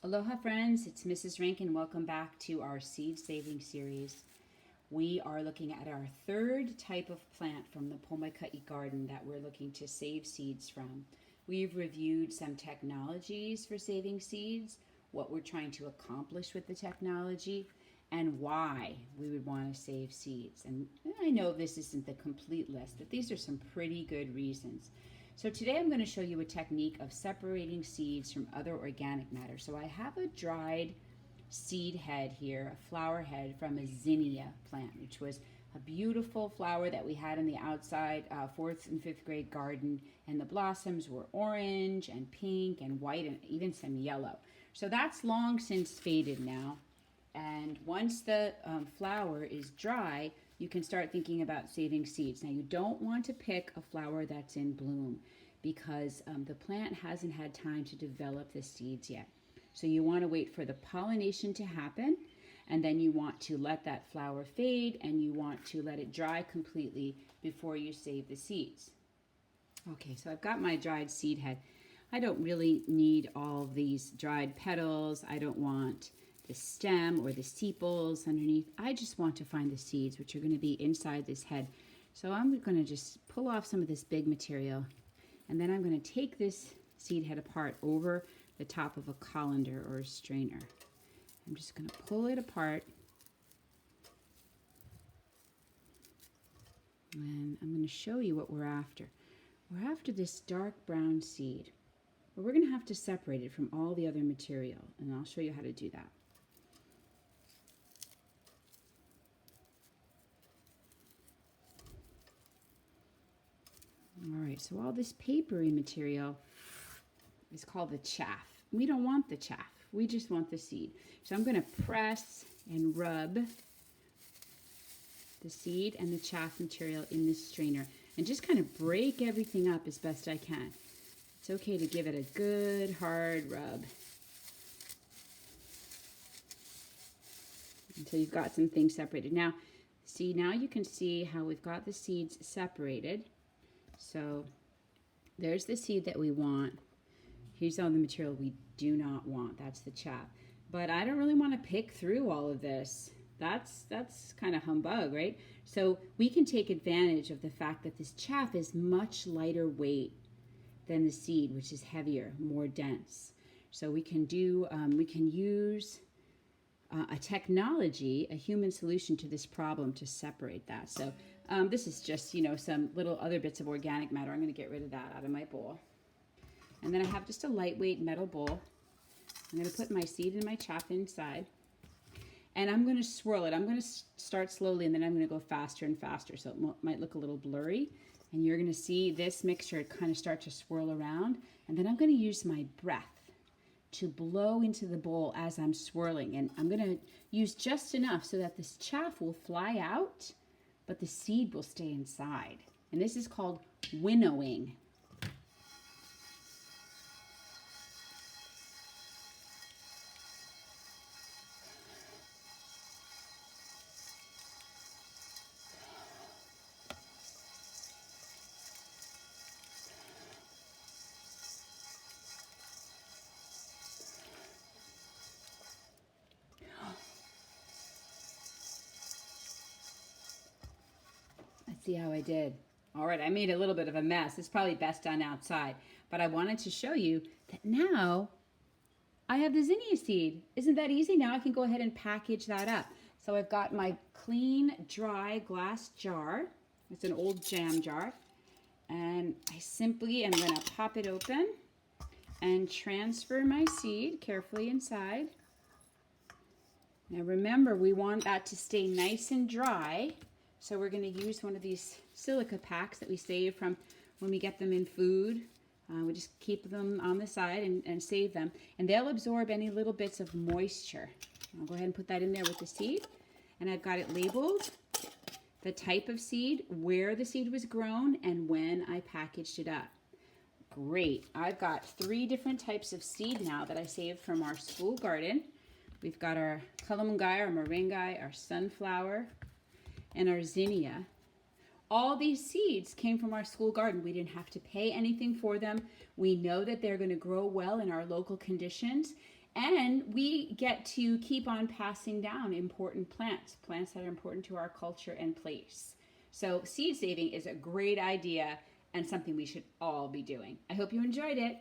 Aloha friends, it's Mrs. Rankin. Welcome back to our seed saving series. We are looking at our third type of plant from the Pōmaika'i Garden that we're looking to save seeds from. We've reviewed some technologies for saving seeds, what we're trying to accomplish with the technology, and why we would want to save seeds. And I know this isn't the complete list, but these are some pretty good reasons. So today I'm going to show you a technique of separating seeds from other organic matter. So I have a dried seed head here, a flower head from a Zinnia plant, which was a beautiful flower that we had in the outside 4th and 5th grade garden, and the blossoms were orange and pink and white and even some yellow. So that's long since faded now. And once the flower is dry, you can start thinking about saving seeds. Now, you don't want to pick a flower that's in bloom because the plant hasn't had time to develop the seeds yet. So you want to wait for the pollination to happen, and then you want to let that flower fade, and you want to let it dry completely before you save the seeds. Okay, so I've got my dried seed head. I don't really need all these dried petals. I don't want the stem or the sepals underneath. I just want to find the seeds, which are going to be inside this head. So I'm going to just pull off some of this big material, and then I'm going to take this seed head apart over the top of a colander or a strainer. I'm just going to pull it apart, and I'm going to show you what we're after. We're after this dark brown seed, but we're going to have to separate it from all the other material, and I'll show you how to do that. All right, so all this papery material is called the chaff. We don't want the chaff. We just want the seed. So I'm going to press and rub the seed and the chaff material in this strainer and just kind of break everything up as best I can. It's okay to give it a good hard rub until you've got some things separated. Now, see, now you can see how we've got the seeds separated. So there's the seed that we want. Here's all the material we do not want. That's the chaff. But I don't really want to pick through all of this. That's kind of humbug, right? So we can take advantage of the fact that this chaff is much lighter weight than the seed, which is heavier, more dense. So we can use a technology, a human solution to this problem to separate that. So this is just, some little other bits of organic matter. I'm going to get rid of that out of my bowl. And then I have just a lightweight metal bowl. I'm going to put my seed and my chaff inside. And I'm going to swirl it. I'm going to start slowly, and then I'm going to go faster and faster. So it might look a little blurry. And you're going to see this mixture kind of start to swirl around. And then I'm going to use my breath to blow into the bowl as I'm swirling. And I'm going to use just enough so that this chaff will fly out, but the seed will stay inside. And this is called winnowing. See how I did. All right, I made a little bit of a mess. It's probably best done outside. But I wanted to show you that now I have the zinnia seed. Isn't that easy? Now I can go ahead and package that up. So I've got my clean, dry glass jar. It's an old jam jar. And I simply am going to pop it open and transfer my seed carefully inside. Now remember, we want that to stay nice and dry. So we're going to use one of these silica packs that we save from when we get them in food. We just keep them on the side and save them. And they'll absorb any little bits of moisture. I'll go ahead and put that in there with the seed. And I've got it labeled, the type of seed, where the seed was grown, and when I packaged it up. Great. I've got 3 different types of seed now that I saved from our school garden. We've got our kalamungai, our moringai, our sunflower, and our zinnia. All these seeds came from our school garden. We didn't have to pay anything for them. We know that they're going to grow well in our local conditions. And we get to keep on passing down important plants, plants that are important to our culture and place. So seed saving is a great idea and something we should all be doing. I hope you enjoyed it.